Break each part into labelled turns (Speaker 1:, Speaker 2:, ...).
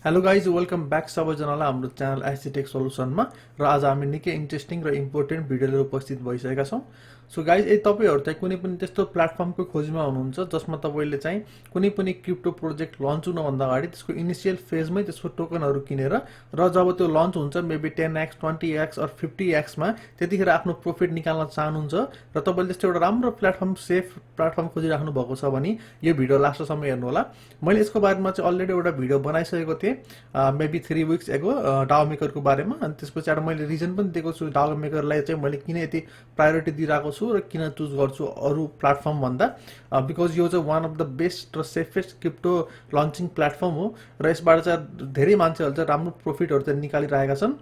Speaker 1: Hello guys welcome back सबैजनालाई हाम्रो channel आइसी टेक सोल्युसनमा र आज हामी निकै इन्ट्रेस्टिङ र इम्पोर्टेन्ट भिडियो लिएर उपस्थित भइसकेका छौँ। सो गाइज तपाईहरु चाहिँ कुनै पनि त्यस्तो प्लेटफर्मको खोजमा हुनुहुन्छ जसमा तपाईले चाहिँ कुनै पनि क्रिप्टो प्रोजेक्ट लन्च हुनुभन्दा अगाडि त्यसको इनिशियल फेजमै त्यसको टोकनहरु किनेर र जब त्यो लन्च हुन्छ maybe 10x 20x or 50x मा त्यतिखेर आफ्नो प्रॉफिट निकाल्न चाहनुहुन्छ र तपाईले त्यस्तो एउटा राम्रो प्लेटफर्म सेफ प्लेटफर्म खोजिराख्नु भएको छ भने यो भिडियो लास्टसम्म हेर्नु होला। मैले यसको बारेमा चाहिँ अलरेडी एउटा भिडियो बनाइसकेको थिएँ मेबी 3 वीक्स एगो डाउ मेकरको बारेमा। अनि त्यसपछि मैले रिजन पनि दिएको छु डाउ मेकरलाई चाहिँ मैले किन यति प्रायोरिटी दिइराको छु र किन चुज गर्छु अरु प्लेटफर्म भन्दा बिकज यो चाहिँ वान अफ द बेस्ट र सेफेस्ट क्रिप्टो लन्चिङ प्लेटफर्म हो र यसबाट चाहिँ धेरै मान्छेहरुले चाहिँ राम्रो प्रॉफिटहरु चाहिँ निकालिरहेका छन्।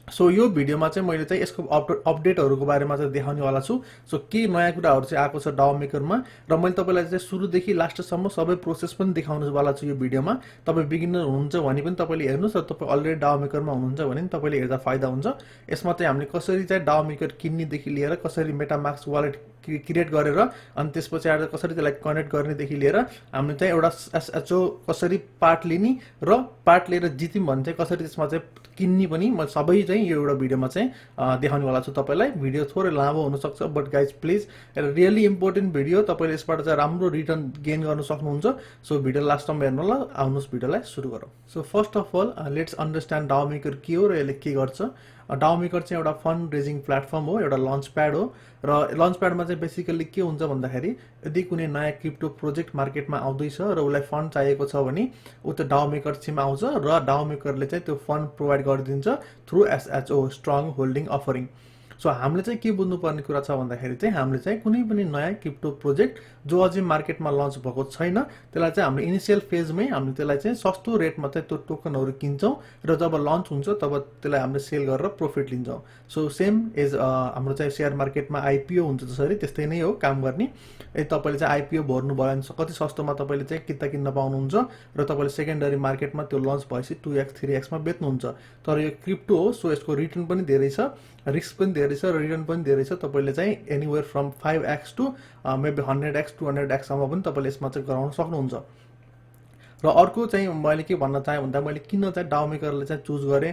Speaker 1: सो यो भिडियोमा चाहिँ मैले चाहिँ यसको अपडेटहरुको बारेमा चाहिँ देखाउने वाला छु। सो के नयाँ कुराहरु चाहिँ आएको छ डाउ मेकरमा र मैले तपाईलाई चाहिँ सुरुदेखि लास्टसम्म सबै प्रोसेस पनि देखाउने वाला छु यो भिडियोमा। तपाई बिगिनर हुनुहुन्छ भने पनि तपाईले हेर्नुस् र तपाई अलरेडी डाउ मेकरमा हुनुहुन्छ भने तपाईले हेर्दा फाइदा हुन्छ। यसमा चाहिँ हामीले कसरी चाहिँ डाउ मेकर किन्ने देखि लिएर कसरी मेटामास्क वालेट क्रिएट गरेर अनि त्यसपछि आएर कसरी त्यसलाई कनेक्ट गर्ने देखि लिएर हामीले चाहिँ एउटा एसएचओ कसरी पार्ट लिने र पार्ट लिएर जित्यौं भने चाहिँ कसरी त्यसमा चाहिँ किन्ने पनि म सबै चाहिँ यो एउटा भिडियोमा चाहिँ देखाउने वाला छु तपाईलाई। भिडियो थोरै लामो हुन सक्छ but guys please really important video, तपाईले यसबाट चाहिँ राम्रो रिटर्न गेन गर्न सक्नुहुन्छ। सो भिडियो लास्टसम्म हेर्नु होला। आउनुस् भिडियोलाई सुरु गरौँ। So first of all let's understand DAO maker के हो र यसले के गर्छ। डाउ मेकर चाहिँ एउटा फन्ड रेजिङ प्लेटफर्म हो, एउटा लन्च प्याड हो र लन्च प्याडमा चाहिँ बेसिकली के हुन्छ भन्दाखेरि यदि कुनै नयाँ क्रिप्टो प्रोजेक्ट मार्केटमा आउँदैछ र उसलाई फन्ड चाहिएको छ भने उ त डाउ मेकर छिमा आउँछ र डाउ मेकरले चाहिँ त्यो फन्ड प्रोवाइड गरिदिन्छ through SHO strong holding offering. So हामीले चाहिँ के बुझ्नुपर्ने कुरा छ भन्दाखेरि चाहिँ हामीले चाहिँ कुनै पनि नयाँ क्रिप्टो प्रोजेक्ट जो अझै मार्केटमा लन्च भएको छैन त्यसलाई चाहिँ हामीले इनिशियल फेजमै हामीले त्यसलाई चाहिँ सस्तो रेटमा चाहिँ त्यो टोकनहरु किन्छौं र जब लन्च हुन्छ तब त्यसलाई हामीले सेल गरेर प्रॉफिट लिन्छौं। सो सेम एज हाम्रो चाहिँ शेयर मार्केटमा आईपीओ हुन्छ जसरी त्यस्तै नै हो काम गर्ने। तपाईले चाहिँ आईपीओ भर्नु भयो भने कति सस्तोमा तपाईले चाहिँ किन्न पाउनुहुन्छ र तपाईले सेकेन्डरी मार्केटमा त्यो लन्च भएपछि 2x 3x मा बेच्नुहुन्छ। तर यो क्रिप्टो हो सो यसको रिटर्न पनि धेरै छ, रिस्क पनि धेरै छ र रिटर्न पनि धेरै छ। तपाईले चाहिँ anywhere from 5x to maybe 100x 200x सम्म पनि तपाईले यसमा चाहिँ गराउन सक्नुहुन्छ। र अर्को चाहिँ मैले के भन्न चाहे भन्दा मैले किन चाहिँ डाउ मेकरले चाहिँ चुज गरे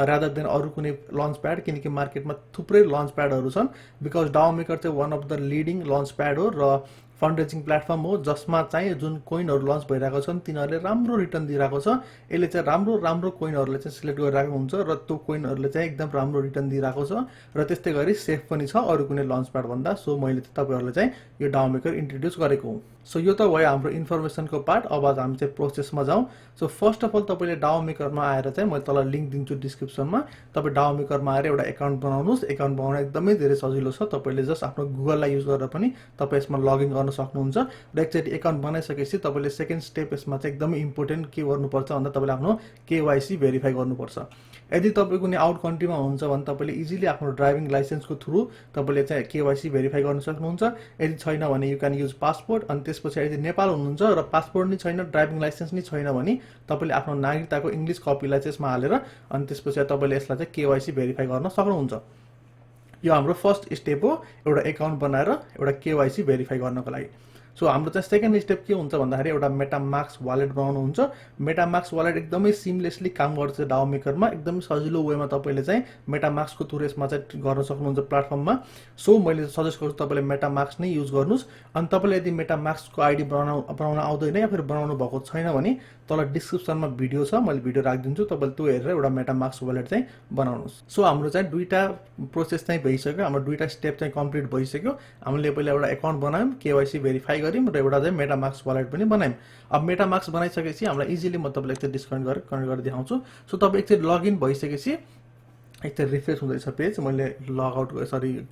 Speaker 1: रादर देन अरु कुनै लन्च प्याड, किनकि मार्केटमा थुप्रै लन्च प्याडहरु छन्। बिकज डाउ मेकर चाहिँ one of the leading launchpad हो र फन्ड रेजिङ प्लेटफर्म हो जसमा चाहिँ जुन कोइनहरु लन्च भइरहेको छन् तिनीहरुले राम्रो रिटर्न दिइरहेको छ। यसले चाहिँ राम्रो कोइनहरुले चाहिँ सिलेक्ट गरिरहेको हुन्छ र त्यो कोइनहरुले चाहिँ एकदम राम्रो रिटर्न दिइरहेको छ र त्यस्तै गरी सेफ पनि छ अरु कुनै लन्च प्याड भन्दा। सो मैले तपाईहरुलाई चाहिँ यो डाउ मेकर इन्ट्रोड्युस गरेको हुँ। सो यो त भयो हाम्रो इन्फर्मेसनको पार्ट। अब हामी चाहिँ प्रोसेसमा जाउँ। सो फर्स्ट अफ अल तपाईले डाउ मेकरमा आएर चाहिँ म तल लिंक दिन्छु डिस्क्रिप्सनमा। तपाई डाउ मेकरमा आएर एउटा अकाउन्ट बनाउनुस्। अकाउन्ट बनाउन एकदमै धेरै सजिलो छ। तपाईले जस्ट आफ्नो गुगललाई युज गरेर पनि तपाई यसमा लगइन गर्न सक्नुहुन्छ र एकचोटी अकाउन्ट बनाइसकेपछि तपाईले सेकेन्ड स्टेप यसमा चाहिँ एकदमै इम्पोर्टेन्ट के गर्नुपर्छ भन्दा तपाईले आफ्नो केवाईसी भेरिफाई गर्नुपर्छ। यदि तपाई कुनै आउट कन्ट्रीमा हुनुहुन्छ भने तपाईले इजिली आफ्नो ड्राइभिङ लाइसेन्सको थ्रु तपाईले चाहिँ केवाईसी भेरिफाई गर्न सक्नुहुन्छ। यदि छैन भने यु क्यान युज पासपोर्ट। अनि त्यसपछि यदि नेपाल हुनुहुन्छ र पासपोर्ट नै छैन ड्राइभिङ लाइसेन्स नै छैन भने तपाईले आफ्नो नागरिकताको इंग्लिश कपीलाई चाहिँ यसमा हालेर अनि त्यसपछि तपाईले यसलाई चाहिँ केवाईसी भेरिफाई गर्न सक्नुहुन्छ। यो हाम्रो फर्स्ट स्टेप हो एउटा अकाउन्ट बनाएर एउटा केवाईसी भेरिफाई गर्नको लागि। सो हाम्रो चाहिँ सेकेन्ड स्टेप के हुन्छ भन्दाखेरि एउटा मेटामास्क वालेट बनाउनु हुन्छ। मेटामास्क वालेट एकदमै सिमलेसली काम गर्छ डाउ मेकरमा, एकदमै सजिलो वेमा तपाईले चाहिँ मेटामास्कको थ्रु यसमा चाहिँ गर्न सक्नुहुन्छ प्लेटफर्ममा। सो मैले सजेस्ट गर्छु तपाईले मेटामास्क नै युज गर्नुस्। अनि तपाईले यदि मेटामास्कको आईडी बनाउन आउँदैन या फिर बनाउनु भएको छैन भने तल डिस्क्रिप्सनमा भिडियो छ, मैले भिडियो राखिदिन्छु, तपाईले त्यो हेरेर एउटा मेटामास्क वालेट चाहिँ बनाउनुस्। सो हाम्रो चाहिँ दुईटा प्रोसेस चाहिँ भइसक्यो, हाम्रो दुईटा स्टेप चाहिँ कम्प्लिट भइसक्यो। हामीले पहिला एउटा अकाउन्ट बनायौं, केवाईसी भेरिफाई गर्यौं र एउटा चाहिँ मेटामास्क वालेट पनि बनायौं। अब मेटामास्क बनाइसकेपछि हामीलाई इजिली म तपाईलाई एकचोटी कनेक्ट गरेर देखाउँछु। सो तपाई एकचोटी लगइन भइसकेपछि एकचोटी रिफ्रेश हुँदैछ पेज, मैले लग आउट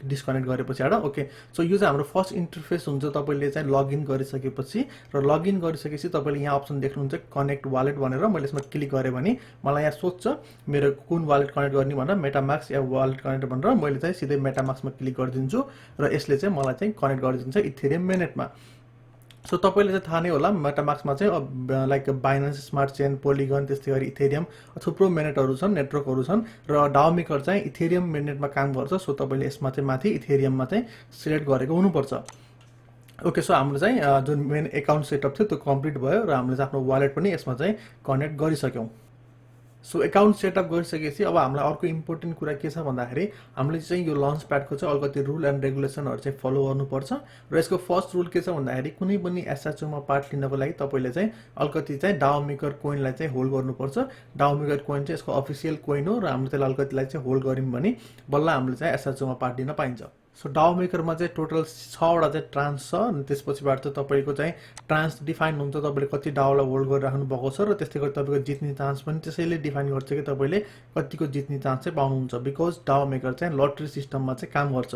Speaker 1: डिस्कनेक्ट गरेपछि ओके। सो यो चाहिँ हाम्रो फर्स्ट इन्टरफेस हुन्छ तपाईले चाहिँ लगइन गरिसकेपछि। र लगइन गरिसकेपछि तपाईले यहाँ अप्सन देख्नुहुन्छ कनेक्ट वालेट भनेर। मैले यसमा क्लिक गरे भने मलाई यहाँ सोध्छ मेरो कुन वालेट कनेक्ट गर्ने भनेर, मेटामास्क या वालेट कनेक्ट भनेर। मैले चाहिँ सिधै मेटामास्कमा क्लिक गरिदिन्छु र यसले चाहिँ मलाई चाहिँ कनेक्ट गरिदिन्छ इथेरियम मेनेटमा। सो तपाईले चाहिँ थाहा नै होला मेटामास्कमा चाहिँ like Binance smart chain, polygon, त्यस्तै गरी इथेरियम थुप्रो मेनेटहरु छन्, नेटवर्कहरु छन् र डाउ मेकर चाहिँ इथेरियम मेनेटमा काम गर्छ। सो तपाईले यसमा चाहिँ माथि इथेरियममा चाहिँ सिलेक्ट गरेको हुनुपर्छ। ओके। सो हाम्रो चाहिँ जुन मेन अकाउन्ट सेटअप थियो त्यो कम्प्लिट भयो र हामीले चाहिँ आफ्नो वालेट पनि यसमा चाहिँ कनेक्ट गरिसक्यौं। सो एकाउन्ट सेटअप गरिसकेपछि अब हामीलाई अर्को इम्पोर्टेन्ट कुरा के छ भन्दाखेरि हामीले चाहिँ यो लन्च प्याडको चाहिँ अलिकति रुल एन्ड रेगुलेसनहरू चाहिँ फलो गर्नुपर्छ र यसको फर्स्ट रुल के छ भन्दाखेरि कुनै पनि एसएचओमा पार्ट लिनको लागि तपाईँले चाहिँ अलिकति चाहिँ डाओ मेकर कोइनलाई चाहिँ होल्ड गर्नुपर्छ। डाओ मेकर कोइन चाहिँ यसको अफिसियल कोइन हो र हामीले त्यसलाई अलिकतिलाई चाहिँ होल्ड गऱ्यौँ भने बल्ल हामीले चाहिँ एसएचओमा पार्ट लिन पाइन्छ। सो डाओ मेकरमा चाहिँ टोटल 6वटा चाहिँ ट्रान्स छ अनि त्यसपछिबाट चाहिँ तपाईँको चाहिँ ट्रान्स डिफाइन हुन्छ, तपाईँले कति डाओलाई होल्ड गरिराख्नु भएको छ र त्यस्तै गरी तपाईँको जित्ने चान्स पनि त्यसैले डिफाइन गर्छ कि तपाईँले कतिको जित्ने चान्स चाहिँ पाउनुहुन्छ, बिकज डाओ मेकर चाहिँ लटरी सिस्टममा चाहिँ काम गर्छ।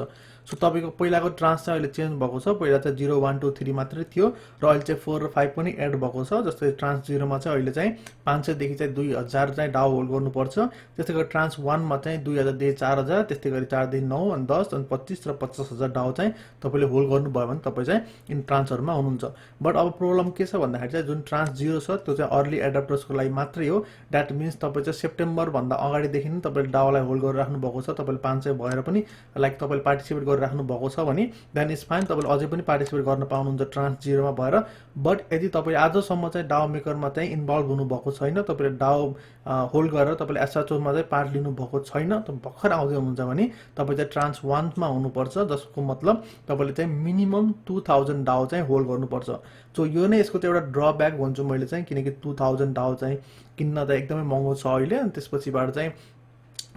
Speaker 1: सो तपाईँको पहिलाको ट्रान्स चाहिँ अहिले चेन्ज भएको छ, पहिला चाहिँ 0 1 2 3 मात्रै थियो र अहिले चाहिँ 4 र 5 पनि एड भएको छ। जस्तै ट्रान्स 0मा चाहिँ अहिले चाहिँ 500 देखि चाहिँ 2000 चाहिँ डाओ होल्ड गर्नुपर्छ, त्यस्तै गरी ट्रान्स 1मा चाहिँ 2000 देखि 4000, त्यस्तै गरी 4 देखि 9 अनि 10 अनि 25 र 50,000 डाओ चाहिँ तपाईँले होल्ड गर्नुभयो भने तपाईँ चाहिँ इन ट्रान्सहरूमा हुनुहुन्छ। बट अब प्रब्लम के छ भन्दाखेरि चाहिँ जुन ट्रान्स 0 छ त्यो चाहिँ अर्ली एडाप्टर्सको लागि मात्रै हो। द्याट मिन्स तपाईँ चाहिँ सेप्टेम्बरभन्दा अगाडिदेखि नै तपाईँले डाओलाई होल्ड गरिराख्नु भएको छ, तपाईँले 500 भएर पनि लाइक तपाईँले पार्टिसिपेट गरिराख्नु भएको छ भने देन इज फाइन, तपाईँले अझै पनि पार्टिसिपेट गर्न पाउनुहुन्छ ट्रान्स 0मा भएर। बट यदि तपाईँ आजसम्म चाहिँ डाओ मेकरमा चाहिँ इन्भल्भ हुनुभएको छैन, तपाईँले डाओ होल्ड गरेर तपाईँले एसएचओमा चाहिँ पार्ट लिनुभएको छैन, तपाईँ भर्खर आउँदै हुनुहुन्छ भने तपाईँ चाहिँ ट्रान्स 1मा हुनुपर्छ, जसको मतलब तपाईँले चाहिँ मिनिमम 2000 डाओ चाहिँ होल्ड गर्नुपर्छ। सो यो नै यसको चाहिँ एउटा ड्रब्याक भन्छु मैले चाहिँ, किनकि 2000 डाओ चाहिँ किन्न त एकदमै महँगो छ अहिले। अनि त्यसपछिबाट चाहिँ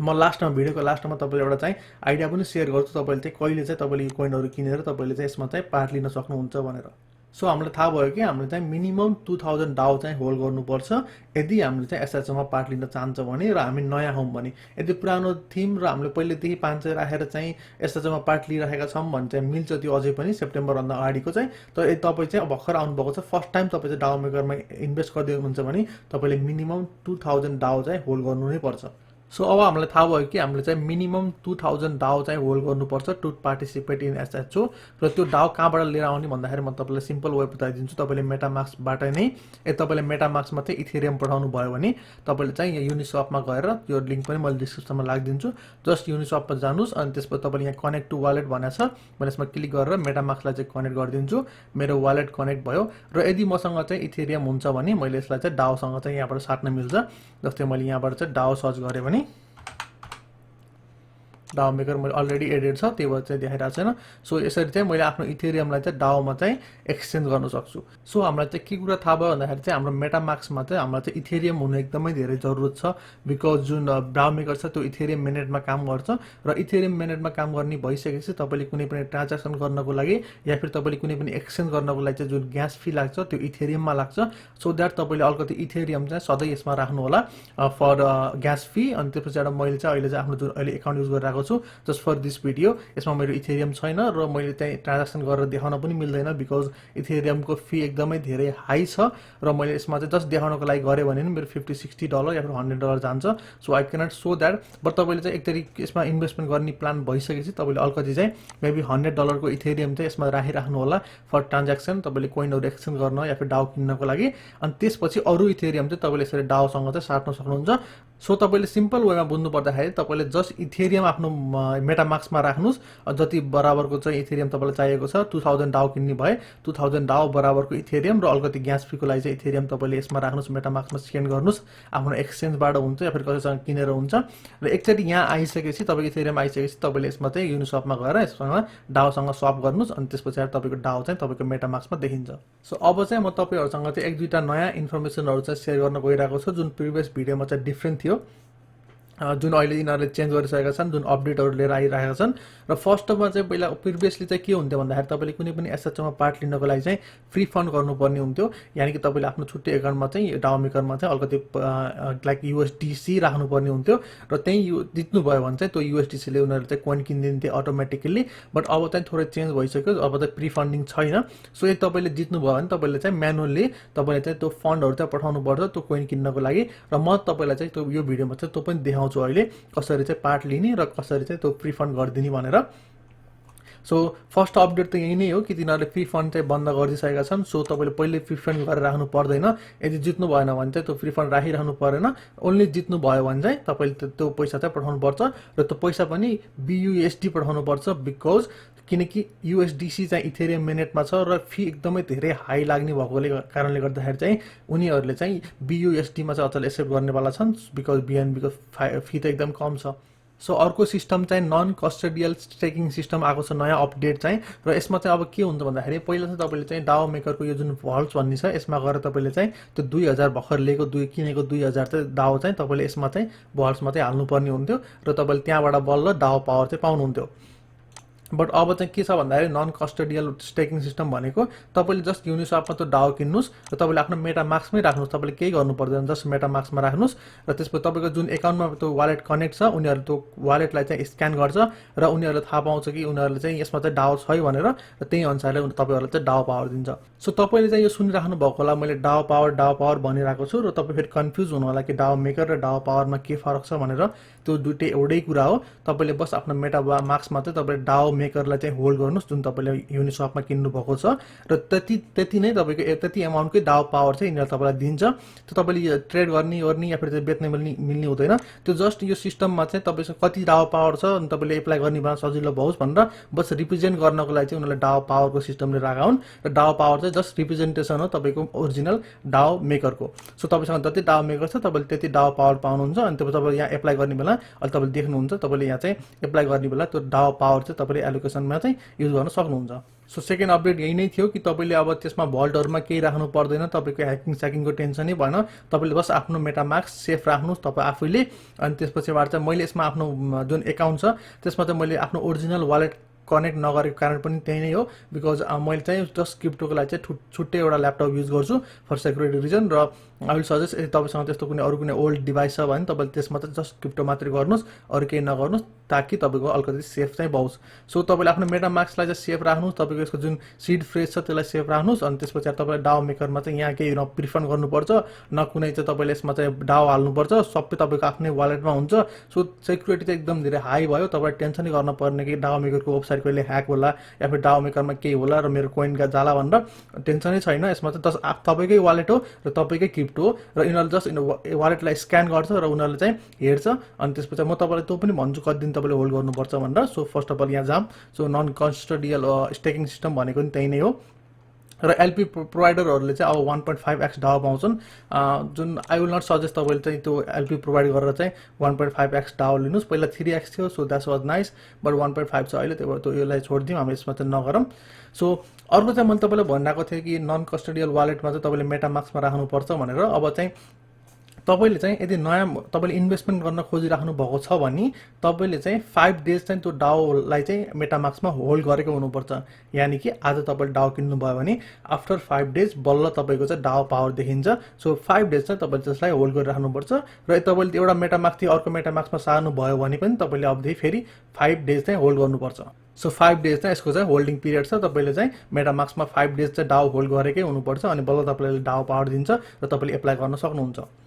Speaker 1: म लास्टमा भिडियोको लास्टमा तपाईँले एउटा चाहिँ आइडिया पनि सेयर गर्छु तपाईँले चाहिँ कहिले चाहिँ तपाईँले यो कोइनहरू किनेर तपाईँले चाहिँ यसमा चाहिँ पार्ट लिन सक्नुहुन्छ भनेर। सो हामीलाई थाहा भयो कि हामीले चाहिँ मिनिमम 2000 डाओ चाहिँ होल्ड गर्नुपर्छ यदि हामीले चाहिँ एसएचओमा पार्ट लिन चाहन्छ भने र हामी नयाँ हौँ भने। यदि पुरानो थिम र हामीले पहिलेदेखि 500 राखेर चाहिँ एसएचओमा पार्ट लिइराखेका छौँ भने चाहिँ मिल्छ त्यो अझै पनि सेप्टेम्बरभन्दा अगाडिको चाहिँ। तर यदि तपाईँ चाहिँ भर्खर आउनुभएको छ, फर्स्ट टाइम तपाईँ चाहिँ डाओ मेकरमा इन्भेस्ट गर्दै हुनुहुन्छ भने तपाईँले मिनिमम 2000 डाओ चाहिँ होल्ड गर्नु नै पर्छ। सो अब हामीलाई थाहा भयो कि हामीले चाहिँ मिनिमम 2000 डाओ चाहिँ होल्ड गर्नुपर्छ टु पार्टिसिपेट इन एसएचओ। र त्यो डाओ कहाँबाट लिएर आउने भन्दाखेरि म तपाईँलाई सिम्पल वे बताइदिन्छु। तपाईँले मेटामास्कबाट नै तपाईँले मेटामास्कमा चाहिँ इथेरियम पठाउनु भयो भने तपाईँले चाहिँ यहाँ युनिसपमा गएर, त्यो लिङ्क पनि मैले डिस्क्रिप्सनमा राखिदिन्छु, जस्ट युनिसपमा जानुहोस् अनि त्यसपछि तपाईँले यहाँ कनेक्ट टु वालेट भनेको छ, मैले यसमा क्लिक गरेर मेटामास्कलाई चाहिँ कनेक्ट गरिदिन्छु। मेरो वालेट कनेक्ट भयो र यदि मसँग चाहिँ इथेरियम हुन्छ भने मैले यसलाई चाहिँ डाओसँग चाहिँ यहाँबाट साट्न मिल्छ। जस्तै मैले यहाँबाट चाहिँ डाओ सर्च गरेँ भने डाओ मेकर मैले अलरेडी एडेड छ, त्यही भएर चाहिँ देखाइरहेको छैन। सो यसरी चाहिँ मैले आफ्नो इथेरियमलाई चाहिँ डाओमा चाहिँ एक्सचेन्ज गर्न सक्छु। सो हामीलाई चाहिँ के कुरा थाहा भयो भन्दाखेरि चाहिँ हाम्रो मेटामास्कमा चाहिँ हामीलाई चाहिँ इथेरियम हुनु एकदमै धेरै जरुरत छ, बिकज जुन डाओ मेकर छ त्यो इथेरियम मेनेटमा काम गर्छ र इथेरियम मेनेटमा काम गर्ने भइसकेपछि तपाईँले कुनै पनि ट्रान्ज्याक्सन गर्नको लागि या फिर तपाईँले कुनै पनि एक्सचेन्ज गर्नको लागि चाहिँ जुन ग्यास फी लाग्छ त्यो इथेरियममा लाग्छ। सो द्याट तपाईँले अलिकति इथेरियम चाहिँ सधैँ यसमा राख्नु होला फर ग्यास फी। अनि त्यसपछि मैले चाहिँ अहिले चाहिँ आफ्नो जुन अहिले एकाउन्ट युज गरिरहेको छु जस्ट फर दिस भिडियो, यसमा मेरो इथेरियम छैन र मैले चाहिँ ट्रान्ज्याक्सन गरेर देखाउन पनि मिल्दैन बिकज इथेरियमको फी एकदमै धेरै हाई छ र मैले यसमा चाहिँ जस्ट देखाउनको लागि गरेँ भने मेरो $50-60 या फिर $100 जान्छ। So I cannot so that. But तपाईँले चाहिँ एक तरिक यसमा इन्भेस्टमेन्ट गर्ने प्लान भइसकेपछि तपाईँले अलिकति चाहिँ मेबी $100 को इथेरियम चाहिँ यसमा राखिराख्नु होला फर ट्रान्ज्याक्सन, तपाईँले कोइनहरू एक्सचेन्ज गर्न या फिर डाओ किन्नको लागि। अनि त्यसपछि अरू इथेरियम चाहिँ तपाईँले यसरी डाओसँग चाहिँ साट्न सक्नुहुन्छ। सो तपाईँले सिम्पल वेमा बुझ्नु पर्दाखेरि तपाईँले जस्ट इथेरियम आफ्नो मेटामास्कमा राख्नुहोस्, जति बराबरको चाहिँ इथेरियम तपाईँलाई चाहिएको छ 2000 डाओ किन्ने भए 2000 डाओ बराबरको इथेरियम र अलिकति ग्यास फीको लागि चाहिँ इथेरियम तपाईँले यसमा राख्नुहोस्, मेटामास्कमा स्क्यान गर्नुहोस्, आफ्नो एक्सचेन्जबाट हुन्छ या फिर कसैसँग किनेर हुन्छ। र एकचोटि यहाँ आइसकेपछि तपाईँको इथेरियम आइसकेपछि तपाईँले यसमा चाहिँ युनिसपमा गएर यससँग डाओसँग स्वप गर्नुहोस् अनि त्यसपछि तपाईँको डाओ चाहिँ तपाईँको मेटामास्कमा देखिन्छ। सो अब चाहिँ म तपाईँहरूसँग चाहिँ एक दुईवटा नयाँ इन्फर्मेसनहरू चाहिँ सेयर गर्न गइरहेको छु जुन प्रिभियस भिडियोमा चाहिँ डिफ्रेन्ट थियो, जुन अहिले यिनीहरूले चेन्ज गरिसकेका छन्, जुन अपडेटहरू लिएर आइरहेका छन्। र फर्स्टमा चाहिँ पहिला प्रिभियसली चाहिँ के हुन्थ्यो भन्दाखेरि तपाईँले कुनै पनि एसएचओमा पार्ट लिनको लागि चाहिँ फ्री फन्ड गर्नुपर्ने हुन्थ्यो, यानि कि तपाईँले आफ्नो छुट्टै एकाउन्टमा चाहिँ डाओ मेकरमा चाहिँ अलिकति लाइक USDC राख्नुपर्ने हुन्थ्यो र त्यहीँ जित्नुभयो भने चाहिँ त्यो USDCले उनीहरूले चाहिँ कोइन किनिदिन्थे अटोमेटिकली। बट अब चाहिँ थोरै चेन्ज भइसक्यो, अब चाहिँ प्री फन्डिङ छैन। सो यदि तपाईँले जित्नुभयो भने तपाईँले चाहिँ म्यानुअली तपाईँले चाहिँ त्यो फन्डहरू चाहिँ पठाउनु पर्छ त्यो कोइन किन्नको लागि। र म तपाईँलाई चाहिँ त्यो यो भिडियोमा चाहिँ त्यो पनि देखाउँछु अहिले कसरी चाहिँ पार्ट लिने र कसरी चाहिँ त्यो प्रिफन्ड गरिदिने भनेर। सो फर्स्ट अपडेट त यही नै हो कि तिनीहरूले फ्री फन्ड चाहिँ बन्द गरिदिइसकेका छन्। सो तपाईँले पहिले फ्री फन्ड गरेर राख्नु पर्दैन। यदि जित्नु भएन भने चाहिँ त्यो फ्री फन्ड राखिराख्नु परेन। ओन्ली जित्नु भयो भने चाहिँ तपाईँले त्यो पैसा चाहिँ पठाउनुपर्छ र त्यो पैसा पनि BUSD पठाउनुपर्छ। बिकज किनकि USDC चाहिँ इथेरियम मिनेटमा छ र फी एकदमै धेरै हाई लाग्ने भएकोले कारणले गर्दाखेरि चाहिँ उनीहरूले चाहिँ BUSD मा चाहिँ अचल एक्सेप्ट गर्नेवाला छन्। बिकज BNB को फी त एकदम कम छ। सो अर्को सिस्टम चाहिँ नन कस्टोडियल स्टेकिङ सिस्टम आएको छ नयाँ अपडेट चाहिँ। र यसमा चाहिँ अब के हुन्छ भन्दाखेरि पहिला चाहिँ तपाईँले चाहिँ डाओ मेकरको यो जुन भल्ट्स भन्ने छ यसमा गएर तपाईँले चाहिँ त्यो 2000 भर्खर लिएको किनेको 2000 चाहिँ डाओ चाहिँ तपाईँले यसमा चाहिँ भल्ट्समा चाहिँ हाल्नुपर्ने हुन्थ्यो र तपाईँले त्यहाँबाट बल्ल डाओ पावर चाहिँ पाउनुहुन्थ्यो। बट अब चाहिँ के छ भन्दाखेरि नन कस्टोडियल स्टेकिङ सिस्टम भनेको तपाईँले जस्ट युनिस्वापमा त्यो डाओ किन्नुहोस् र तपाईँले आफ्नो मेटामास्कमै राख्नुहोस्। तपाईँले केही गर्नु पर्दैन, जस्ट मेटामास्कमा राख्नुहोस् र त्यसपछि तपाईँको जुन एकाउन्टमा त्यो वालेट कनेक्ट छ उनीहरूले त्यो वालेटलाई चाहिँ स्क्यान गर्छ र उनीहरूले थाहा पाउँछ कि उनीहरूले चाहिँ यसमा चाहिँ डाओ छ भनेर, र त्यही अनुसारले तपाईँहरूलाई चाहिँ डाओ पावर दिन्छ। सो तपाईँले चाहिँ यो सुनिराख्नु भएको होला मैले डाओ पावर भनिरहेको छु र तपाईँ फेरि कन्फ्युज हुनु होला कि डाओ मेकर र डाओ पावरमा के फरक छ भनेर। त्यो दुइटै एउटै कुरा हो। तपाईँले बस आफ्नो मेटामास्कमा चाहिँ तपाईँले डाओ मेकरलाई चाहिँ होल्ड गर्नुहोस् जुन तपाईँले युनिस्वापमा किन्नु भएको छ र त्यति नै तपाईँको त्यति एमाउन्टकै डाओ पावर चाहिँ यिनीहरूले तपाईँलाई दिन्छ। त्यो तपाईँले ट्रेड गर्ने या फेरि चाहिँ बेच्ने मिल्ने हुँदैन। त्यो जस्ट यो सिस्टममा चाहिँ तपाईँसँग कति डाओ पावर छ अनि तपाईँले एप्लाई गर्ने बेला सजिलो होस् भनेर बस रिप्रेजेन्ट गर्नको लागि चाहिँ उनीहरूले डाओ पावरको सिस्टमले राखेका हुन् र डाओ पावर चाहिँ जस्ट रिप्रेजेन्टेसन हो तपाईँको ओरिजिनल डाओ मेकरको। सो तपाईँसँग जति डाओ मेकर छ तपाईँले त्यति डाओ पावर पाउनुहुन्छ। अनि तपाईँ यहाँ एप्लाई गर्ने बेला अहिले तपाईँले देख्नुहुन्छ तपाईँले यहाँ चाहिँ एप्लाई गर्ने बेला त्यो डाओ पावर चाहिँ तपाईँले एलोकेसनमा चाहिँ युज गर्न सक्नुहुन्छ। सो सेकेन्ड अपडेट यही नै थियो कि तपाईँले अब त्यसमा भल्टहरूमा केही राख्नु पर्दैन, तपाईँको ह्याकिङको टेन्सनै भएन। तपाईँले बस आफ्नो मेटामास्क सेफ राख्नुहोस् तपाईँ आफैले। अनि त्यसपछिबाट चाहिँ मैले यसमा आफ्नो जुन एकाउन्ट छ त्यसमा चाहिँ मैले आफ्नो ओरिजिनल वालेट कनेक्ट नगरेको कारण पनि त्यही नै हो। बिकज मैले चाहिँ जस्ट क्रिप्टोको लागि चाहिँ छुट्टै एउटा ल्यापटप युज गर्छु फर सेक्युरिटी रिजन। र आई विल सजेस्ट यदि तपाईँसँग त्यस्तो कुनै ओल्ड डिभाइस छ भने तपाईँले त्यसमा चाहिँ जस्ट क्रिप्टो मात्रै गर्नुहोस्, अरू केही नगर्नुहोस् ताकि तपाईँको अलिकति सेफ चाहिँ पाओस्। सो तपाईँले आफ्नो मेटामास्कलाई चाहिँ सेफ राख्नुहोस्, तपाईँको यसको जुन सिड फ्रेज छ त्यसलाई सेफ राख्नुहोस्। अनि त्यसपछि तपाईँले डाओ मेकरमा चाहिँ यहाँ केही न प्रिफर गर्नुपर्छ न कुनै चाहिँ तपाईँले यसमा चाहिँ डाओ हाल्नुपर्छ, सबै तपाईँको आफ्नै वालेटमा हुन्छ। सो सेक्युरिटी चाहिँ एकदम धेरै हाई भयो। तपाईँले टेन्सनै गर्नु पर्ने कि डाओ मेकरको वेबसाइट कहिले ह्याक होला या फिर डाओ मेकरमा केही होला र मेरो कोइन जाला भनेर टेन्सनै छैन। यसमा चाहिँ जस्ट तपाईँकै वालेट हो र तपाईँकै क्रिप्टो हो र यिनीहरूले जस्ट वालेटलाई स्क्यान गर्छ र उनीहरूले चाहिँ हेर्छ। अनि त्यसपछि म तपाईँलाई त्यो पनि भन्छु कति दिन तपाईँले होल्ड गर्नुपर्छ भनेर। सो फर्स्ट अफ अल यहाँ जाम। So non custodial staking system भनेको पनि त्यही नै हो। र एलपी प्रोभाइडरहरूले चाहिँ अब 1.5x डाओ पाउँछन्, जुन आई विल नट सजेस्ट तपाईँले चाहिँ त्यो एलपी प्रोभाइड गरेर चाहिँ 1.5x डाओ लिनुहोस्। पहिला 3x थियो, so that's was nice, but 1.5 छ अहिले, त्यही भएर यसलाई छोडिदिउँ, हामी यसमा चाहिँ नगरौँ। सो अर्को चाहिँ मैले तपाईँलाई भनिरहेको थिएँ कि नन कस्टोडियल वालेटमा चाहिँ तपाईँले मेटामास्कमा राख्नुपर्छ भनेर। अब चाहिँ तपाईँले चाहिँ यदि नयाँ तपाईँले इन्भेस्टमेन्ट गर्न खोजिराख्नु भएको छ भने तपाईँले चाहिँ 5 डेज चाहिँ त्यो डाओलाई चाहिँ मेटामास्कमा होल्ड गरेको हुनुपर्छ। यानि कि आज तपाईँले डाओ किन्नुभयो भने आफ्टर 5 डेज बल्ल तपाईँको चाहिँ डाओ पावर देखिन्छ। सो 5 डेज चाहिँ तपाईँले त्यसलाई होल्ड गरिराख्नुपर्छ र तपाईँले एउटा मेटामास्क अर्को मेटामास्कमा सार्नु भयो भने पनि तपाईँले अबदेखि फेरि 5 डेज चाहिँ होल्ड गर्नुपर्छ। सो 5 डेज चाहिँ यसको चाहिँ होल्डिङ पिरियड छ। तपाईँले चाहिँ मेटामास्कमा 5 डेज चाहिँ डाओ होल्ड गरेकै हुनुपर्छ अनि बल्ल तपाईँले डाओ पावर दिन्छ र तपाईँले एप्लाई गर्न सक्नुहुन्छ।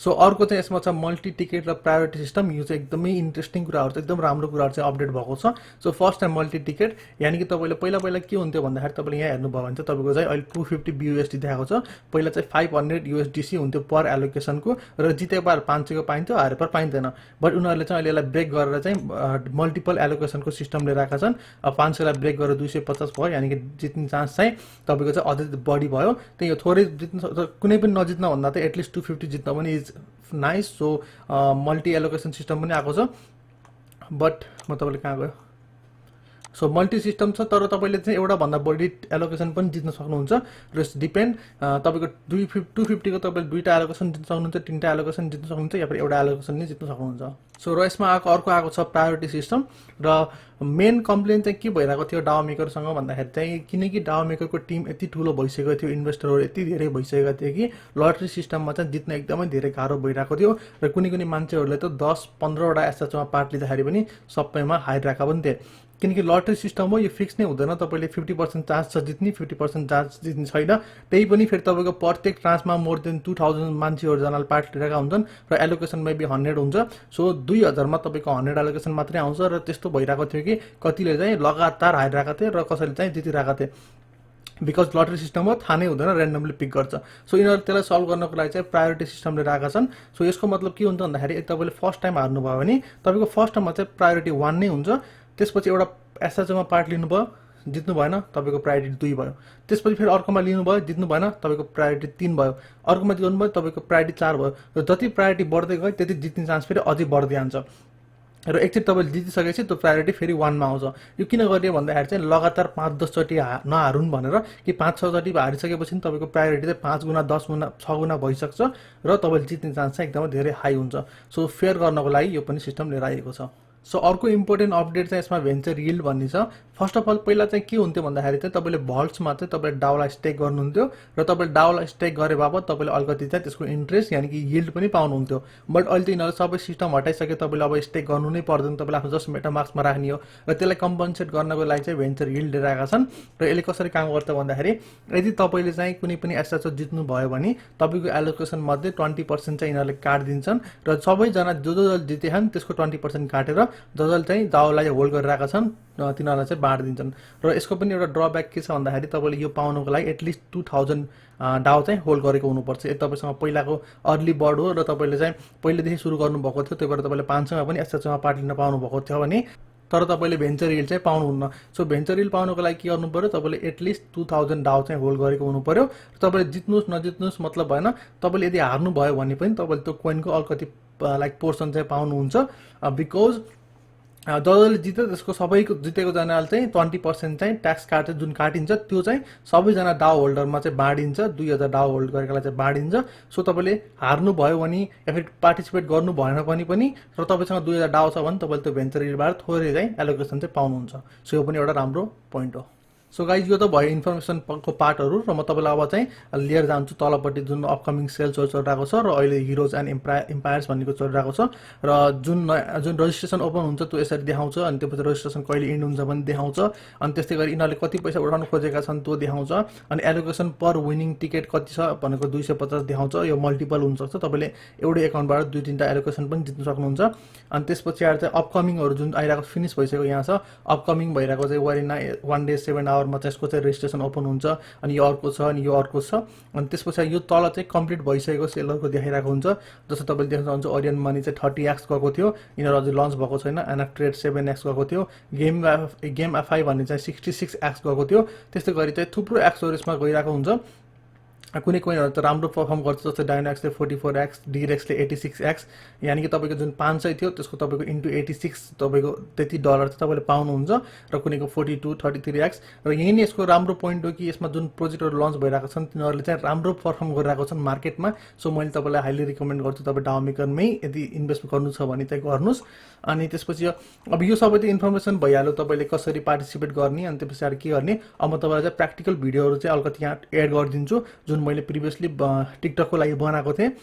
Speaker 1: सो अर्को चाहिँ यसमा छ मल्टी टिकेट र प्रायोरिटी सिस्टम। यो चाहिँ एकदमै इन्ट्रेस्टिङ कुराहरू चाहिँ एकदम राम्रो कुराहरू चाहिँ अपडेट भएको छ। So first time multi ticket यानि कि तपाईँले पहिला के हुन्थ्यो भन्दाखेरि तपाईँले यहाँ हेर्नुभयो भने चाहिँ तपाईँको चाहिँ अहिले 250 BUSD देखाएको छ। पहिला चाहिँ 500 USDC हुन्थ्यो पर एलोकेसनको र जिते बार 500 को पाइन्थ्यो, हारे पर पाइँदैन। बट उनीहरूले चाहिँ अहिले यसलाई ब्रेक गरेर चाहिँ मल्टिपल एलोकेसनको सिस्टम लिएर आएका छन्। अब 500लाई ब्रेक गरेर 250 भयो, यानि कि जित्ने चान्स चाहिँ तपाईँको चाहिँ अझै बढी भयो। त्यही हो, थोरै जित्नु कुनै पनि नजित्न भन्दा चाहिँ एटलिस्ट 250 जित्न पनि is nice. So multi allocation system पनि आएको छ। बट म तपाईँले कहाँ गयो, सो मल्टी सिस्टम छ तर तपाईँले चाहिँ एउटा भन्दा बढी एलोकेसन पनि जित्न सक्नुहुन्छ र डिपेन्ड तपाईँको 250 को तपाईँले 2टा एलोकेसन जित्न सक्नुहुन्छ, 3टा एलोकेसन जित्न सक्नुहुन्छ या फिर एउटा एलोकेसन नै जित्न सक्नुहुन्छ। सो र यसमा अर्को आएको छ प्रायोरिटी सिस्टम। र मेन कम्प्लेन चाहिँ के भइरहेको थियो डाओ मेकरसँग भन्दाखेरि चाहिँ किनकि डाओ मेकरको टिम यति ठुलो भइसकेको थियो, इन्भेस्टरहरू यति धेरै भइसकेका थिए कि लटरी सिस्टममा चाहिँ जित्न एकदमै धेरै गाह्रो भइरहेको थियो र कुनै मान्छेहरूले त 10-15वटा एसएचमा पार्ट लिँदाखेरि पनि सबैमा हारिरहेका पनि थिए। किनकि लटरी सिस्टम हो, यो फिक्स नै हुँदैन। तपाईँले 50% चान्स छ जित्ने, 50% चान्स जित्ने छैन। त्यही पनि फेरि तपाईँको प्रत्येक ट्रान्समा मोर देन 2000 मान्छेहरूजनाले पार्ट लिइरहेका हुन्छन् र एलोकेसन मेबी 100 हुन्छ। सो 2000मा तपाईँको 100 एलोकेसन मात्रै आउँछ र त्यस्तो भइरहेको थियो कि कतिले चाहिँ लगातार हारिरहेका थिए र कसैले चाहिँ जितिरहेका थिए। बिकज लटरी सिस्टम हो, थाहा नै हुँदैन, ऱ्यान्डमली पिक गर्छ। सो यिनीहरू त्यसलाई सल्भ गर्नको लागि चाहिँ प्रायोरिटी सिस्टम लिएर आएका छन्। सो यसको मतलब के हुन्छ भन्दाखेरि तपाईँले फर्स्ट टाइम हार्नुभयो भने तपाईँको फर्स्ट टाइममा चाहिँ प्रायोरिटी 1 नै हुन्छ। त्यसपछि एउटा एसएचओमा पार्ट लिनुभयो, जित्नु भएन, तपाईँको प्रायोरिटी 2 भयो। त्यसपछि फेरि अर्कोमा लिनुभयो, जित्नु भएन, तपाईँको प्रायोरिटी 3 भयो। अर्कोमा जित्नु भयो, तपाईँको प्रायोरिटी 4 भयो। र जति प्रायोरिटी बढ्दै गयो त्यति जित्ने चान्स फेरि अझै बढ्दै जान्छ। र एकचोटि तपाईँले जितिसकेपछि त्यो प्रायोरिटी फेरि 1मा आउँछ। यो किन गरियो भन्दाखेरि चाहिँ लगातार 5-10 चोटि नहारुन् भनेर, कि 5-6 चोटि हारिसकेपछि तपाईँको प्रायोरिटी चाहिँ 5 गुणा, 10 गुणा, 6 गुणा भइसक्छ र तपाईँले जित्ने चान्स चाहिँ एकदमै धेरै हाई हुन्छ। सो फेयर गर्नको लागि यो पनि सिस्टम लिएर आएको छ। सो अर्को इम्पोर्टेन्ट अपडेट चाहिँ यसमा भेन्चर यिल्ड भन्ने छ। फर्स्ट अफ अल पहिला चाहिँ के हुन्थ्यो भन्दाखेरि चाहिँ तपाईँले भल्ट्समा चाहिँ तपाईँले डाउलाई स्टेक गर्नुहुन्थ्यो र तपाईँले डाउलाई स्टेक गरे बापत तपाईँले अलिकति चाहिँ त्यसको इन्ट्रेस्ट यानि कि यिल्ड पनि पाउनुहुन्थ्यो। बट अहिले चाहिँ यिनीहरू सबै सिस्टम हटाइसके, तपाईँले अब स्टेक गर्नु नै पर्दैन, तपाईँले आफ्नो जस्ट मेटामास्कमा राख्ने हो। र त्यसलाई कम्पन्सेट गर्नको लागि चाहिँ भेन्चर यिल्ड लिएर आएका छन्। र यसले कसरी काम गर्छ भन्दाखेरि यदि तपाईँले चाहिँ कुनै पनि एसएचओ जित्नु भयो भने तपाईँको एलोकेसन मध्ये 20% चाहिँ यिनीहरूले काटिदिन्छन् र सबैजना जो जितेछन् त्यसको 20% काटेर जसले चाहिँ दाउलाई होल्ड गरिरहेका छन् तिनीहरूलाई चाहिँ बाँडिदिन्छन्। र यसको पनि एउटा ड्रब्याक के छ भन्दाखेरि तपाईँले यो पाउनको लागि एटलिस्ट 2000 डाउ चाहिँ होल्ड गरेको हुनुपर्छ। यदि तपाईँसँग पहिलाको अर्ली बर्ड हो र तपाईँले चाहिँ पहिलेदेखि सुरु गर्नुभएको थियो, त्यही भएर तपाईँले 500मा पनि एसएचओमा पार्ट लिन पाउनुभएको थियो भने, तर तपाईँले भेन्चर यिल्ड चाहिँ पाउनुहुन्न। सो भेन्चर यिल्ड पाउनको लागि के गर्नु पर्यो, तपाईँले एटलिस्ट 2000 डाउ चाहिँ होल्ड गरेको हुनु पर्यो। र तपाईँले जित्नुहोस् नजित्नुहोस् मतलब भएन, तपाईँले यदि हार्नुभयो भने पनि तपाईँले त्यो कोइनको अलिकति लाइक पोर्सन चाहिँ पाउनुहुन्छ। बिकज जसले जित्यो त्यसको सबैको जितेको जनाले चाहिँ 20% चाहिँ ट्याक्स काट्छ, जुन काटिन्छ त्यो चाहिँ सबैजना डाउ होल्डरमा चाहिँ बाँडिन्छ। 2000 डाउ होल्ड गरेकोलाई चाहिँ बाँडिन्छ। सो तपाईँले हार्नुभयो भने या फेरि पार्टिसिपेट गर्नु भएन पनि र तपाईँसँग 2000 डाउ छ भने तपाईँले त्यो भेन्चर यिल्डबाट थोरै चाहिँ एलोकेसन चाहिँ पाउनुहुन्छ। सो यो पनि एउटा राम्रो पोइन्ट हो। सो गाइज यो त भयो इन्फर्मेसनको पार्टहरू र म तपाईँलाई अब चाहिँ लिएर जान्छु तलपट्टि जुन अपकमिङ सेल्सहरू चलिरहेको छ र अहिले हिरोज एन्ड इम्पायर्स भन्नेको चलिरहेको छ। र जुन रजिस्ट्रेसन ओपन हुन्छ त्यो यसरी देखाउँछ, अनि त्यसपछि रजिस्ट्रेसन कहिले इन्ड हुन्छ भने देखाउँछ, अनि त्यस्तै गरी यिनीहरूले कति पैसा उठाउनु खोजेका छन् त्यो देखाउँछ, अनि एलोकेसन पर विनिङ टिकट कति छ भनेको 250 देखाउँछ। यो मल्टिपल हुनसक्छ, तपाईँले एउटै एकाउन्टबाट 2-3टा एलोकेसन पनि जित्न सक्नुहुन्छ। अनि त्यसपछि आएर चाहिँ अपकमिङहरू जुन आइरहेको फिनिस भइसक्यो यहाँ छ, अपकमिङ भइरहेको चाहिँ वरिना 1 डे 7 आवर मा चाहिँ यसको चाहिँ रेजिस्ट्रेसन ओपन हुन्छ, अनि यो अर्को छ, अनि यो अर्को छ। अनि त्यसपछि यो तल चाहिँ कम्प्लिट भइसकेको सेलरको देखाइरहेको हुन्छ। जस्तो तपाईँले देख्न सक्नुहुन्छ ओरियन मनी चाहिँ 30x गएको थियो, यिनीहरू अझै लन्च भएको छैन। एनएफ ट्रेड 7x गएको थियो, गेम एफआई भन्ने चाहिँ 66x गएको थियो। त्यस्तै गरी चाहिँ थुप्रो एक्सहरू यसमा गइरहेको हुन्छ। कुनै कोइनहरू त राम्रो पर्फर्म गर्छ, जस्तै डाइनोएक्सले 44x, डिरेक्सले 86x, यानि कि तपाईँको जुन 500 थियो त्यसको तपाईँको इन्टु 86 तपाईँको त्यति डलर चाहिँ तपाईँले पाउनुहुन्छ। र कुनैको 42, 33x। र यही नै यसको राम्रो पोइन्ट हो कि यसमा जुन प्रोजेक्टहरू लन्च भइरहेको छन् तिनीहरूले चाहिँ राम्रो पर्फर्म गरिरहेको छन् मार्केटमा। सो मैले तपाईँलाई हाइली रिकमेन्ड गर्छु तपाईँ डाउ मेकरमै यदि इन्भेस्ट गर्नु छ भने चाहिँ गर्नुहोस्। अनि त्यसपछि अब यो सबै त इन्फर्मेसन भइहाल्यो तपाईँले कसरी पार्टिसिपेट गर्ने, अनि त्यो पछाडि के गर्ने। अब म तपाईँलाई चाहिँ प्र्याक्टिकल भिडियोहरू चाहिँ अलिकति यहाँ एड गरिदिन्छु जुन मैले प्रिभियसली टिकटकको लागि बनाएको थिएँ।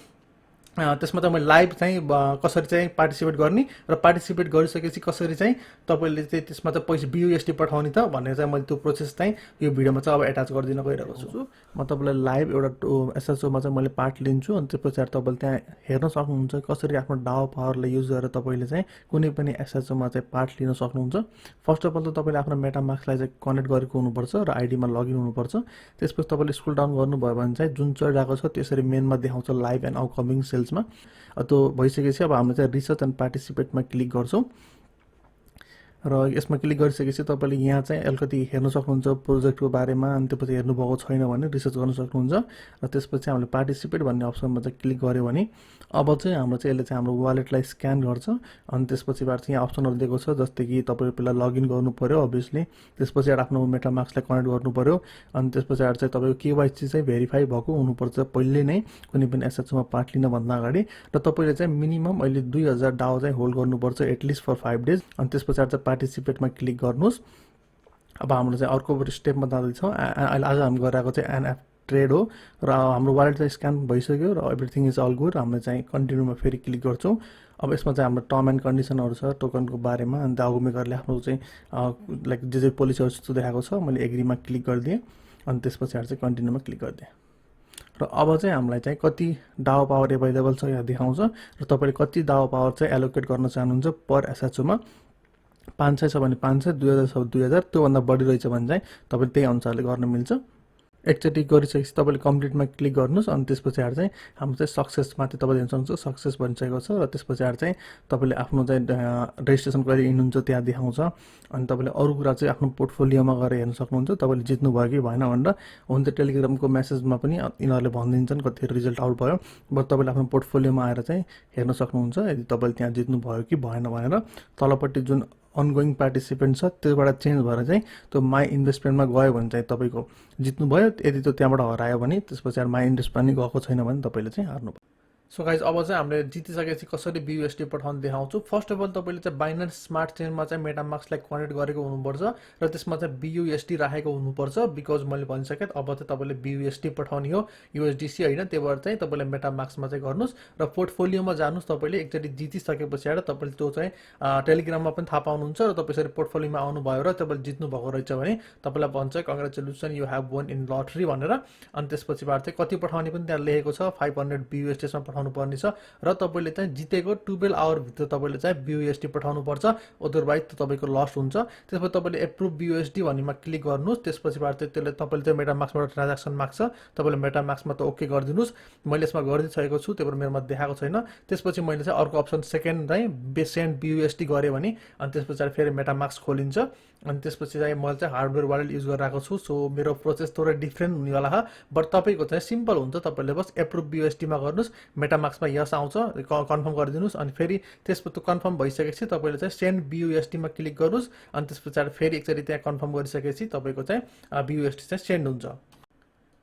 Speaker 1: त्यसमा चाहिँ मैले लाइभ चाहिँ कसरी चाहिँ पार्टिसिपेट गर्ने र पार्टिसिपेट गरिसकेपछि कसरी चाहिँ तपाईँले चाहिँ त्यसमा चाहिँ पैसा BUSD पठाउने त भनेर चाहिँ मैले त्यो प्रोसेस चाहिँ यो भिडियोमा चाहिँ अब एट्याच गरिदिन गइरहेको छु। म तपाईँलाई लाइभ एउटा एसएचओमा चाहिँ मैले पार्ट लिन्छु, अनि त्यो पछाडि तपाईँले त्यहाँ हेर्न सक्नुहुन्छ कसरी आफ्नो डाउ पावरलाई युज गरेर तपाईँले चाहिँ कुनै पनि एसएचओमा चाहिँ पार्ट लिन सक्नुहुन्छ। फर्स्ट अफ अल त तपाईँले आफ्नो मेटामास्कलाई चाहिँ कनेक्ट गरेको हुनुपर्छ र आइडीमा लगइन हुनुपर्छ। त्यसपछि तपाईँले स्क्रोल डाउन गर्नुभयो भने चाहिँ जुन चलिरहेको छ त्यसरी मेनमा देखाउँछ लाइभ एन्ड अपकमिङ सेल्समा। त्यो भइसकेपछि अब हामीले चाहिँ रिसर्च एन्ड पार्टिसिपेटमा क्लिक गर्छौँ र यसमा क्लिक गरिसकेपछि तपाईँले यहाँ चाहिँ अलिकति हेर्न सक्नुहुन्छ प्रोजेक्टको बारेमा, अनि त्यसपछि हेर्नुभएको छैन भने रिसर्च गर्न सक्नुहुन्छ। र त्यसपछि हामीले पार्टिसिपेट भन्ने अप्सनमा चाहिँ क्लिक गऱ्यो भने अब चाहिँ हाम्रो चाहिँ यसले चाहिँ हाम्रो वालेटलाई स्क्यान गर्छ। अनि त्यसपछिबाट चाहिँ यहाँ अप्सनहरू दिएको छ, जस्तै कि तपाईँले पहिला लगइन गर्नु पऱ्यो अभियसली, त्यसपछि आफ्नो मेटामास्कलाई कनेक्ट गर्नु पऱ्यो, अनि त्यसपछि चाहिँ तपाईँको केवाइसी चाहिँ भेरिफाई भएको हुनुपर्छ पहिले नै कुनै पनि एसएचओमा पार्ट लिनभन्दा अगाडि। र तपाईँले चाहिँ मिनिमम अहिले 2000 डाउ चाहिँ होल्ड गर्नुपर्छ एटलिस्ट फर 5 डेज। अनि त्यसपछि चाहिँ पार्टिसिपेटमा क्लिक गर्नुहोस्। अब हाम्रो चाहिँ अर्को स्टेपमा जाँदैछौँ। अहिले आज हामी गरिरहेको चाहिँ एनएफ ट्रेड हो र हाम्रो वालेट चाहिँ स्क्यान भइसक्यो र एभ्रिथिङ इज अल गुड। हामीले चाहिँ कन्टिन्यूमा फेरि क्लिक गर्छौँ। अब यसमा चाहिँ हाम्रो टर्म एन्ड कन्डिसनहरू छ टोकनको बारेमा, अनि दागु मेकरले आफ्नो चाहिँ लाइक जे पोलिसीहरू जस्तो देखाएको छ मैले एग्रीमा क्लिक गरिदिएँ, अनि त्यस पछाडि चाहिँ कन्टिन्यूमा क्लिक गरिदिएँ। र अब चाहिँ हामीलाई चाहिँ कति डाओ पावर एभाइलेबल छ यहाँ देखाउँछ र तपाईँले कति डाओ पावर चाहिँ एलोकेट गर्न चाहनुहुन्छ पर एसएचओमा। 500 छ भने 500, 2000 छ भने 2000, त्योभन्दा बढी रहेछ भने चाहिँ तपाईँले त्यही अनुसारले गर्न मिल्छ। एकचोटि गरिसकेपछि तपाईँले कम्प्लिटमा क्लिक गर्नुहोस्, अनि त्यस पछाडि चाहिँ हाम्रो चाहिँ सक्सेसमा चाहिँ तपाईँले हेर्न सक्नुहुन्छ सक्सेस भनिसकेको छ। र त्यस पछाडि चाहिँ तपाईँले आफ्नो चाहिँ रेजिस्ट्रेसन कहिले हिँड्नुहुन्छ त्यहाँ देखाउँछ, अनि तपाईँले अरू कुरा चाहिँ आफ्नो पोर्टफोलियोमा गएर हेर्न सक्नुहुन्छ तपाईँले जित्नु भयो कि भएन भनेर। हुन त टेलिग्रामको मेसेजमा पनि यिनीहरूले भनिदिन्छन् कतिखेर रिजल्ट आउट भयो, बट तपाईँले आफ्नो पोर्टफोलियोमा आएर चाहिँ हेर्न सक्नुहुन्छ यदि तपाईँले त्यहाँ जित्नु भयो कि भएन भनेर। तलपट्टि जुन अनगोइङ पार्टिसिपेन्ट छ त्योबाट चेन्ज भएर चाहिँ त्यो माई इन्भेस्टमेन्टमा गयो भने चाहिँ तपाईँको जित्नु भयो, यदि त्यो त्यहाँबाट हरायो भने त्यस पछाडि माई इन्भेस्ट पनि गएको छैन भने तपाईँले चाहिँ हार्नु भयो। सो गाइज अब चाहिँ हामीले जितिसकेपछि कसरी BUSD पठाउनु देखाउँछु। फर्स्ट अफ अल तपाईँले चाहिँ बाइनेन्स स्मार्ट चेनमा चाहिँ मेटामास्कलाई कनेक्ट गरेको हुनुपर्छ र त्यसमा चाहिँ BUSD राखेको हुनुपर्छ, बिकज मैले भनिसकेँ अब चाहिँ तपाईँले BUSD पठाउने हो USDC होइन। त्यही भएर चाहिँ तपाईँले मेटामास्कमा चाहिँ गर्नुहोस् र पोर्टफोलियोमा जानुहोस्। तपाईँले एकचोटि जितिसके पछाडि तपाईँले त्यो चाहिँ टेलिग्राममा पनि थाहा पाउनुहुन्छ र तपाईँ यसरी पोर्टफोलियोमा आउनुभयो र तपाईँले जित्नु भएको रहेछ भने तपाईँलाई भन्छ congratulation you have one in lottery भनेर। अनि त्यसपछिबाट चाहिँ कति पठाउने पनि त्यहाँ लेखेको छ 500 BUSDमा पठाउनु पर्ने छ र तपाईँले चाहिँ जितेको 12 आवरभित्र तपाईँले चाहिँ BUSD पठाउनुपर्छ, अदरवाइज तपाईँको लस हुन्छ। त्यसपछि तपाईँले एप्रुभ BUSD भन्नेमा क्लिक गर्नुहोस्। त्यसपछिबाट चाहिँ त्यसले तपाईँले चाहिँ मेटामास्कबाट ट्रान्ज्याक्सन माग्छ, तपाईँले मेटामास्कमा त ओके गरिदिनुहोस्। मैले यसमा गरिदिइसकेको छु, त्यही भएर मेरोमा देखाएको छैन। त्यसपछि मैले चाहिँ अर्को अप्सन सेकेन्ड चाहिँ सेन्ड BUSD गरेँ भने अनि त्यस पछाडि फेरि मेटामास्क खोलिन्छ, अनि त्यसपछि चाहिँ मैले चाहिँ हार्डवेयर वालेट युज गरिरहेको छु। सो मेरो प्रोसेस थोरै डिफ्रेन्ट हुनेवाला छ, बट तपाईँको चाहिँ सिम्पल हुन्छ। तपाईँले बस एप्रुभ BUSDमा गर्नुहोस्, मेटामास्कमा यस आउँछ कन्फर्म गरिदिनुहोस्, अनि फेरि त्यसपछि कन्फर्म भइसकेपछि तपाईँले चाहिँ सेन्ड BUSDमा क्लिक गर्नुहोस्, अनि त्यस पछाडि फेरि एकचोटि त्यहाँ कन्फर्म गरिसकेपछि तपाईँको चाहिँ BUSD चाहिँ सेन्ड हुन्छ।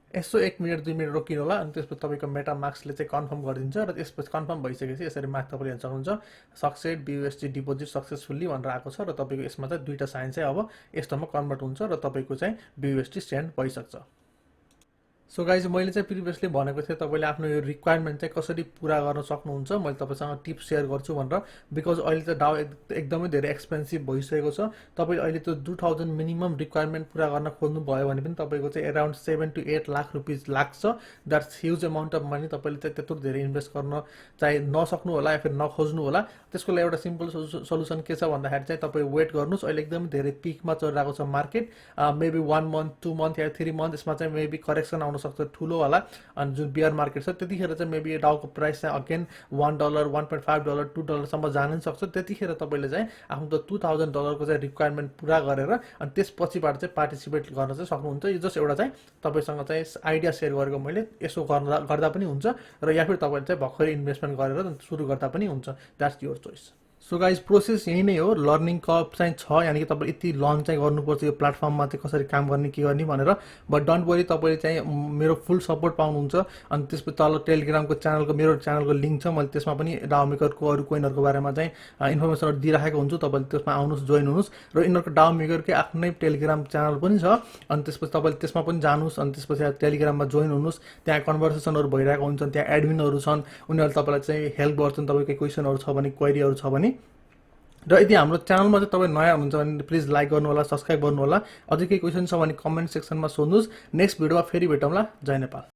Speaker 1: यसो 1 मिनट 2 मिनट रोकिनु होला, अनि त्यसपछि तपाईँको मेटामास्कले चाहिँ कन्फर्म गरिदिन्छ र त्यसपछि कन्फर्म भइसकेपछि यसरी माथि तपाईँले हेर्न सक्नुहुन्छ सक्सेस BUSD डिपोजिट सक्सेसफुल्ली भनेर आएको छ र तपाईँको यसमा चाहिँ दुईवटा साइन चाहिँ अब यस्तोमा कन्भर्ट हुन्छ र तपाईँको चाहिँ BUSD सेन्ड भइसक्छ। सो गाइज मैले चाहिँ प्रिभियसली भनेको थिएँ तपाईँले आफ्नो यो रिक्वायरमेन्ट चाहिँ कसरी पुरा गर्न सक्नुहुन्छ, मैले तपाईँसँग टिप्स सेयर गर्छु भनेर। बिकज अहिले त डाउ एकदमै धेरै एक्सपेन्सिभ भइसकेको छ। तपाईँले अहिले त्यो 2000 मिनिमम रिक्वायरमेन्ट पुरा गर्न खोज्नु भयो भने पनि तपाईँको चाहिँ अराउन्ड 7 to 8 लाख रुपिस लाग्छ। That's huge amount of money. तपाईँले चाहिँ त्यत्रो धेरै इन्भेस्ट गर्न चाहिँ नसक्नु होला या फेरि नखोज्नु होला। त्यसको लागि एउटा सिम्पल सल्युसन के छ भन्दाखेरि चाहिँ तपाईँ वेट गर्नुहोस्। अहिले एकदमै धेरै पिकमा चलिरहेको छ मार्केट। मेबी 1 month 2 month या 3 month यसमा चाहिँ मेबी करेक्सन आउन सक्छ ठुलोवाला, अनि जुन बियर मार्केट छ त्यतिखेर चाहिँ मेबी डाउको प्राइस चाहिँ अगेन $1 $1.5 $2 जान सक्छ। त्यतिखेर तपाईँले चाहिँ आफ्नो त $2000 चाहिँ रिक्वायरमेन्ट पुरा गरेर अनि त्यसपछिबाट चाहिँ पार्टिसिपेट गर्न चाहिँ सक्नुहुन्छ। यो जस्ट एउटा चाहिँ तपाईँसँग चाहिँ आइडिया सेयर गरेको मैले। यसो गर्दा पनि हुन्छ र या फिर तपाईँले चाहिँ भर्खरै इन्भेस्टमेन्ट गरेर सुरु गर्दा पनि हुन्छ। That's your choice. So guys process यही नै हो। लर्निङ कर्भ चाहिँ छ, यानि कि तपाईँले यति लर्न चाहिँ गर्नुपर्छ यो प्लेटफर्ममा चाहिँ कसरी काम गर्ने के गर्ने भनेर। बट डोन्ट वरी, तपाईँले चाहिँ मेरो फुल सपोर्ट पाउनुहुन्छ। अनि त्यसपछि तल टेलिग्रामको च्यानलको मेरो च्यानलको लिङ्क छ, मैले त्यसमा पनि डाउ मेकरको अरू कोइनहरूको बारेमा चाहिँ इन्फर्मेसनहरू दिइराखेको हुन्छु। तपाईँले त्यसमा आउनुहोस्, जोइन हुनुहोस्। र यिनीहरूको डाउ मेकरकै आफ्नै टेलिग्राम च्यानल पनि छ, अनि त्यसपछि तपाईँले त्यसमा पनि जानुहोस्, अनि त्यसपछि टेलिग्राममा जोइन हुनुहोस्। त्यहाँ कन्भर्सेसनहरू भइरहेको हुन्छ, त्यहाँ एडमिनहरू छन्, उनीहरूले तपाईँलाई चाहिँ हेल्प गर्छन् तपाईँको क्वेसनहरू छ भने, क्वेरीहरू छ भने। र यदि हाम्रो च्यानलमा चाहिँ तपाईँ नयाँ हुनुहुन्छ भने प्लिज लाइक गर्नु होला, सब्सक्राइब गर्नु होला। अझै केही क्वेसन छ भने कमेन्ट सेक्सनमा सोध्नुहोस्। नेक्स्ट भिडियोमा फेरि भेटौँला। जय नेपाल।